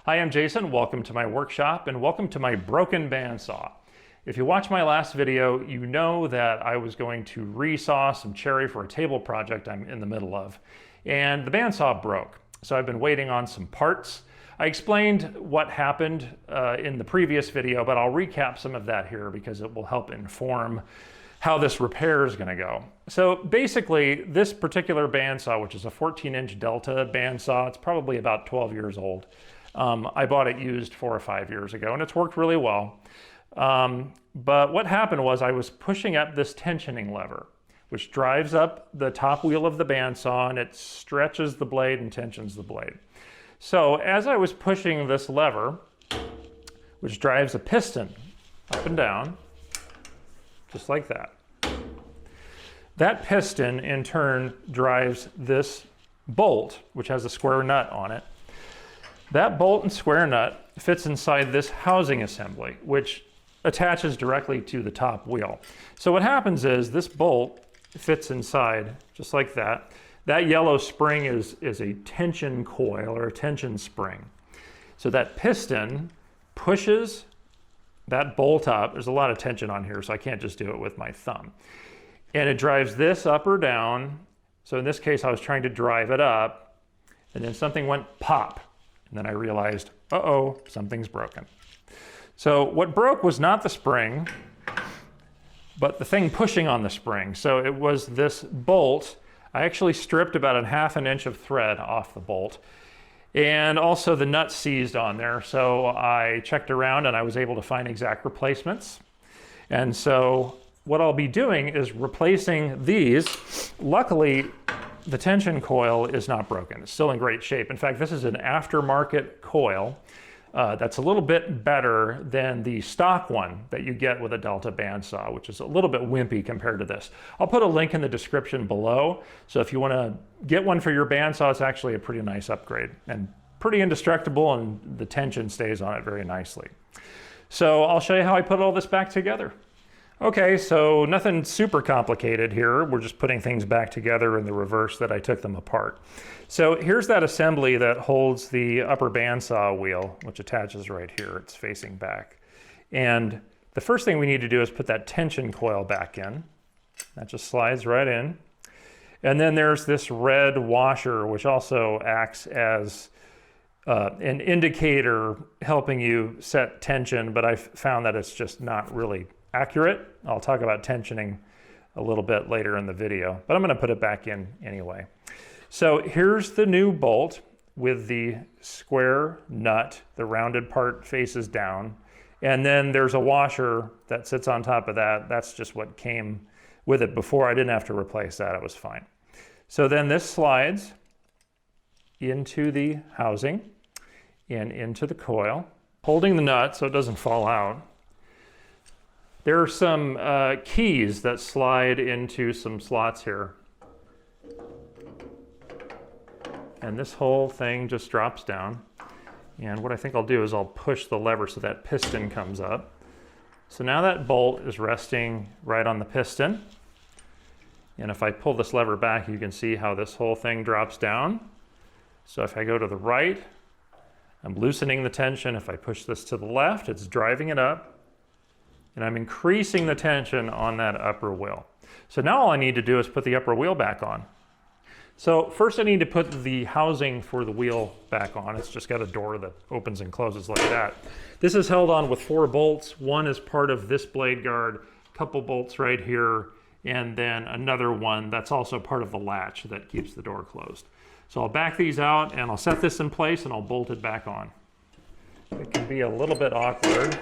Hi, I'm Jason. Welcome to my workshop and welcome to my broken bandsaw. If you watched my last video, you know that I was going to resaw some cherry for a table project I'm in the middle of, and the bandsaw broke. So I've been waiting on some parts. I explained what happened in the previous video, but I'll recap some of that here because it will help inform how this repair is going to go. So basically, this particular bandsaw, which is a 14-inch Delta bandsaw, it's probably about 12 years old. I bought it used 4 or 5 years ago, and it's worked really well. But what happened was I was pushing up this tensioning lever, which drives up the top wheel of the bandsaw, and it stretches the blade and tensions the blade. So as I was pushing this lever, which drives a piston up and down, just like that. That piston, in turn, drives this bolt, which has a square nut on it. That bolt and square nut fits inside this housing assembly, which attaches directly to the top wheel. So what happens is this bolt fits inside, just like that. That yellow spring is a tension coil or a tension spring. So that piston pushes that bolt up. There's a lot of tension on here, so I can't just do it with my thumb. And it drives this up or down. So in this case, I was trying to drive it up, and then something went pop. And then I realized, uh-oh, something's broken. So what broke was not the spring, but the thing pushing on the spring. So it was this bolt. I actually stripped about 1/2 inch of thread off the bolt. And also the nut seized on there. So I checked around and I was able to find exact replacements. And so what I'll be doing is replacing these. Luckily, the tension coil is not broken. It's still in great shape. In fact, this is an aftermarket coil that's a little bit better than the stock one that you get with a Delta bandsaw, which is a little bit wimpy compared to this. I'll put a link in the description below. So if you want to get one for your bandsaw, it's actually a pretty nice upgrade and pretty indestructible, and the tension stays on it very nicely. So I'll show you how I put all this back together. Okay, so nothing super complicated here. We're just putting things back together in the reverse that I took them apart. So here's that assembly that holds the upper bandsaw wheel, which attaches right here. It's facing back. And the first thing we need to do is put that tension coil back in. That just slides right in. And then there's this red washer, which also acts as an indicator helping you set tension, but I've found that it's just not really accurate. I'll talk about tensioning a little bit later in the video, but I'm going to put it back in anyway. So here's the new bolt with the square nut. The rounded part faces down. And then there's a washer that sits on top of that. That's just what came with it before. I didn't have to replace that. It was fine. So then this slides into the housing and into the coil, holding the nut so it doesn't fall out. There are some keys that slide into some slots here. And this whole thing just drops down. And what I think I'll do is I'll push the lever so that piston comes up. So now that bolt is resting right on the piston. And if I pull this lever back, you can see how this whole thing drops down. So if I go to the right, I'm loosening the tension. If I push this to the left, it's driving it up. And I'm increasing the tension on that upper wheel. So now all I need to do is put the upper wheel back on. So first I need to put the housing for the wheel back on. It's just got a door that opens and closes like that. This is held on with 4 bolts. One is part of this blade guard, a couple bolts right here, and then another one that's also part of the latch that keeps the door closed. So I'll back these out and I'll set this in place and I'll bolt it back on. It can be a little bit awkward.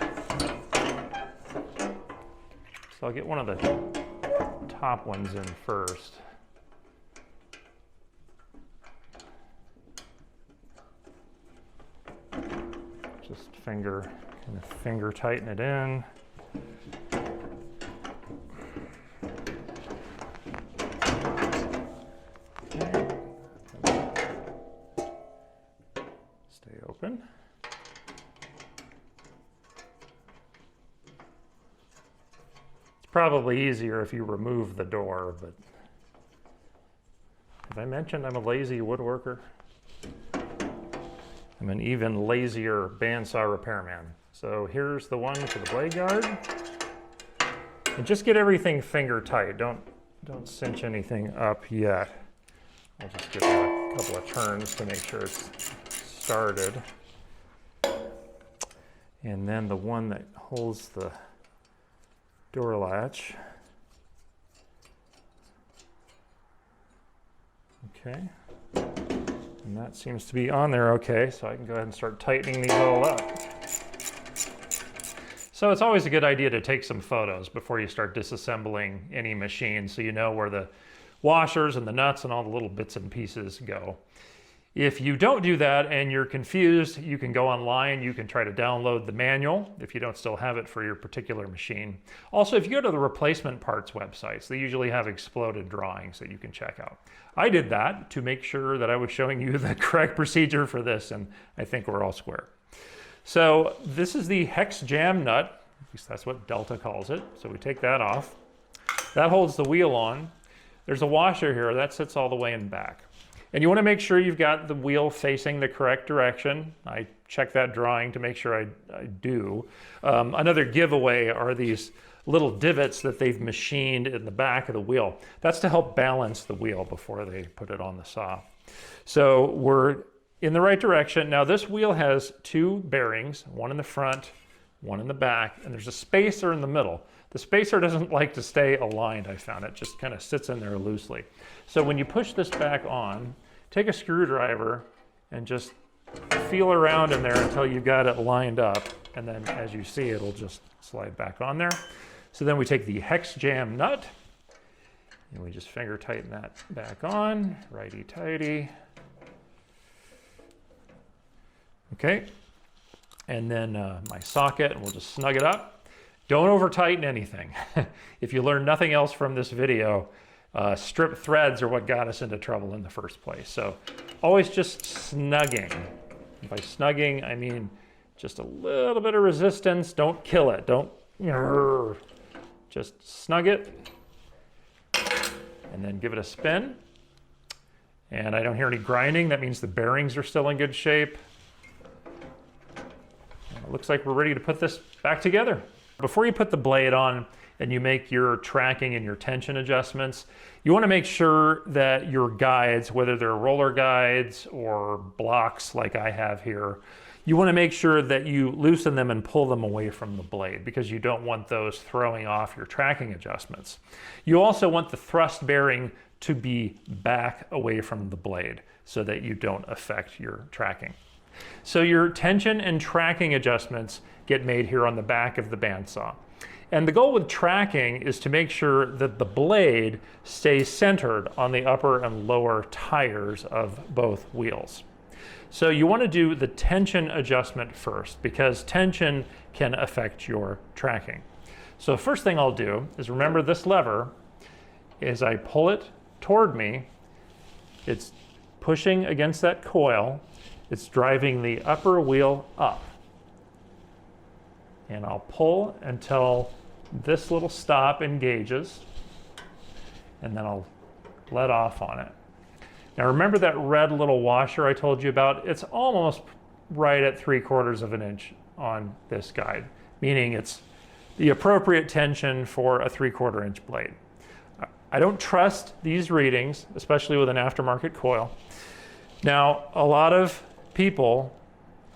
So I'll get one of the top ones in first. Just finger tighten it in. Okay. Stay open. Probably easier if you remove the door, but have I mentioned I'm a lazy woodworker? I I'm an even lazier bandsaw repairman. So here's the one for the blade guard. And just get everything finger tight. Don't cinch anything up yet. I'll just give it a couple of turns to make sure it's started. And then the one that holds the door latch. Okay. And that seems to be on there okay, so I can go ahead and start tightening these all up. So it's always a good idea to take some photos before you start disassembling any machine so you know where the washers and the nuts and all the little bits and pieces go. If you don't do that and you're confused, you can go online, you can try to download the manual if you don't still have it for your particular machine. Also, if you go to the replacement parts websites, they usually have exploded drawings that you can check out. I did that to make sure that I was showing you the correct procedure for this, and I think we're all square. So this is the hex jam nut, at least that's what Delta calls it. So we take that off. That holds the wheel on. There's a washer here, that sits all the way in back. And you want to make sure you've got the wheel facing the correct direction. I check that drawing to make sure I do. Another giveaway are these little divots that they've machined in the back of the wheel. That's to help balance the wheel before they put it on the saw. So we're in the right direction. Now this wheel has two bearings, one in the front, one in the back, and there's a spacer in the middle. The spacer doesn't like to stay aligned, I found. It just kind of sits in there loosely. So when you push this back on, take a screwdriver and just feel around in there until you've got it lined up. And then as you see, it'll just slide back on there. So then we take the hex jam nut and we just finger tighten that back on, righty-tighty. Okay, and then my socket, and we'll just snug it up. Don't over tighten anything. If you learn nothing else from this video, strip threads are what got us into trouble in the first place. So always just snugging. And by snugging, I mean just a little bit of resistance. Don't kill it. Don't, just snug it and then give it a spin. And I don't hear any grinding. That means the bearings are still in good shape. And it looks like we're ready to put this back together. Before you put the blade on and you make your tracking and your tension adjustments, you want to make sure that your guides, whether they're roller guides or blocks like I have here, you want to make sure that you loosen them and pull them away from the blade because you don't want those throwing off your tracking adjustments. You also want the thrust bearing to be back away from the blade so that you don't affect your tracking. So your tension and tracking adjustments get made here on the back of the bandsaw. And the goal with tracking is to make sure that the blade stays centered on the upper and lower tires of both wheels. So you want to do the tension adjustment first because tension can affect your tracking. So the first thing I'll do is remember this lever. As I pull it toward me, it's pushing against that coil. It's driving the upper wheel up. And I'll pull until this little stop engages, and then I'll let off on it. Now remember that red little washer I told you about? It's almost right at 3/4 of an inch on this guide, meaning it's the appropriate tension for a 3/4 inch blade. I don't trust these readings, especially with an aftermarket coil. Now, a lot of people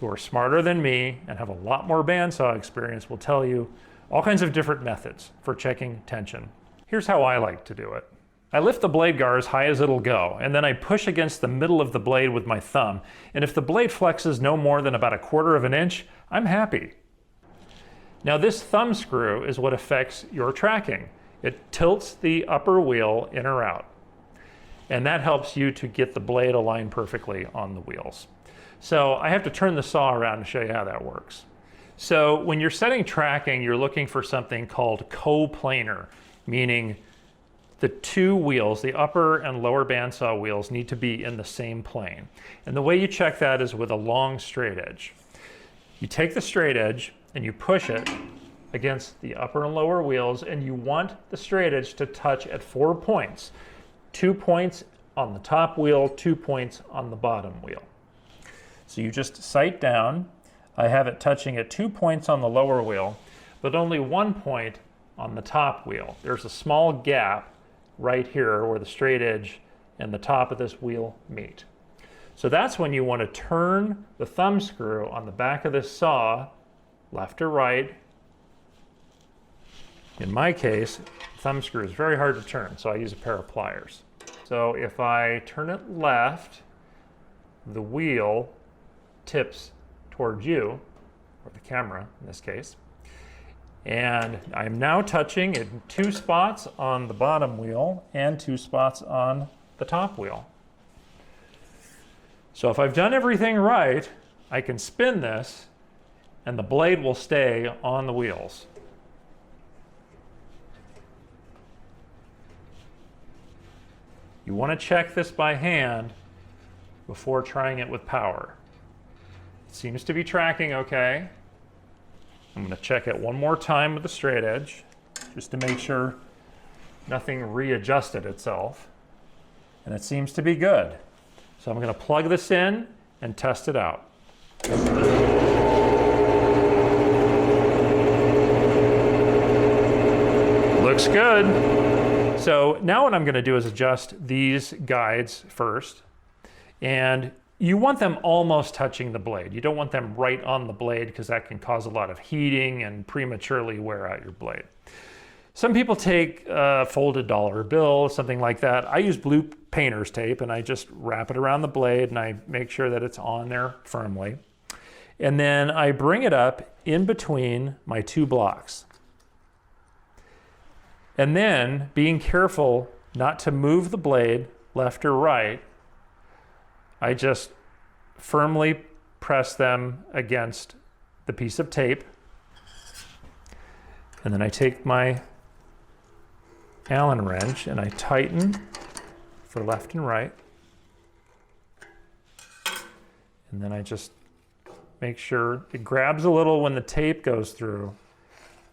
who are smarter than me and have a lot more bandsaw experience will tell you all kinds of different methods for checking tension. Here's how I like to do it. I lift the blade guard as high as it'll go, and then I push against the middle of the blade with my thumb, and if the blade flexes no more than about 1/4 of an inch, I'm happy. Now this thumb screw is what affects your tracking. It tilts the upper wheel in or out, and that helps you to get the blade aligned perfectly on the wheels. So I have to turn the saw around to show you how that works. So when you're setting tracking, you're looking for something called coplanar, meaning the two wheels, the upper and lower bandsaw wheels, need to be in the same plane. And the way you check that is with a long straight edge. You take the straight edge and you push it against the upper and lower wheels, and you want the straight edge to touch at 4 points. 2 points on the top wheel, 2 points on the bottom wheel. So you just sight down. I have it touching at 2 points on the lower wheel, but only 1 point on the top wheel. There's a small gap right here where the straight edge and the top of this wheel meet. So that's when you want to turn the thumb screw on the back of this saw, left or right. In my case, thumb screw is very hard to turn, so I use a pair of pliers. So if I turn it left, the wheel tips towards you, or the camera in this case. And I'm now touching in 2 spots on the bottom wheel and 2 spots on the top wheel. So if I've done everything right, I can spin this and the blade will stay on the wheels. You want to check this by hand before trying it with power. It seems to be tracking okay. I'm going to check it one more time with the straight edge just to make sure nothing readjusted itself. And it seems to be good. So I'm going to plug this in and test it out. Looks good. So now what I'm going to do is adjust these guides first. And you want them almost touching the blade. You don't want them right on the blade because that can cause a lot of heating and prematurely wear out your blade. Some people take a folded dollar bill, something like that. I use blue painter's tape and I just wrap it around the blade and I make sure that it's on there firmly. And then I bring it up in between my 2 blocks. And then being careful not to move the blade left or right, I just firmly press them against the piece of tape. And then I take my Allen wrench and I tighten for left and right. And then I just make sure it grabs a little when the tape goes through,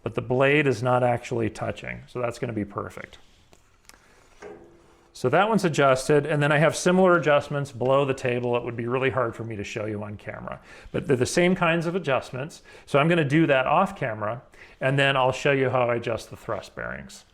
but the blade is not actually touching. So that's going to be perfect. So that one's adjusted, and then I have similar adjustments below the table. It would be really hard for me to show you on camera, but they're the same kinds of adjustments. So I'm going to do that off camera, and then I'll show you how I adjust the thrust bearings.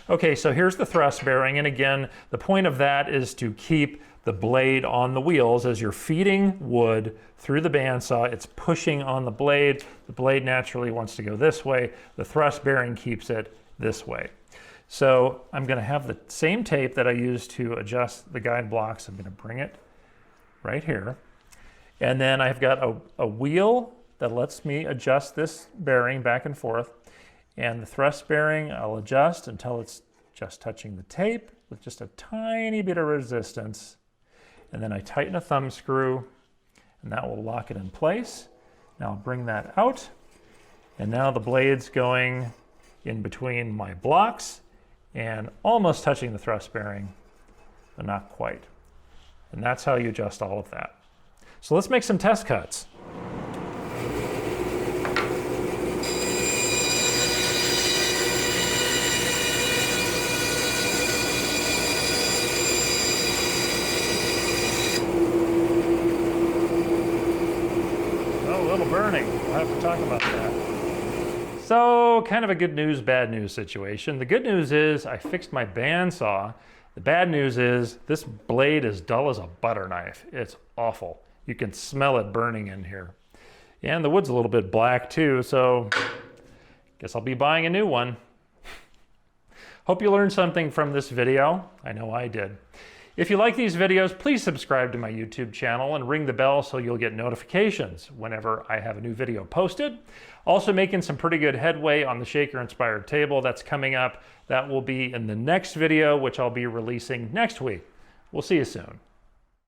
Okay, so here's the thrust bearing, and again, the point of that is to keep the blade on the wheels. As you're feeding wood through the bandsaw, it's pushing on the blade. The blade naturally wants to go this way. The thrust bearing keeps it this way. So I'm going to have the same tape that I used to adjust the guide blocks. I'm going to bring it right here. And then I've got a wheel that lets me adjust this bearing back and forth. And the thrust bearing I'll adjust until it's just touching the tape with just a tiny bit of resistance. And then I tighten a thumb screw and that will lock it in place. Now I'll bring that out. And now the blade's going in between my blocks and almost touching the thrust bearing, but not quite. And that's how you adjust all of that. So let's make some test cuts. Oh, a little burning. We'll have to talk about that. So, kind of a good news, bad news situation. The good news is I fixed my bandsaw. The bad news is this blade is dull as a butter knife. It's awful. You can smell it burning in here. And the wood's a little bit black too, so guess I'll be buying a new one. Hope you learned something from this video. I know I did. If you like these videos, please subscribe to my YouTube channel and ring the bell so you'll get notifications whenever I have a new video posted. Also making some pretty good headway on the shaker-inspired table that's coming up. That will be in the next video, which I'll be releasing next week. We'll see you soon.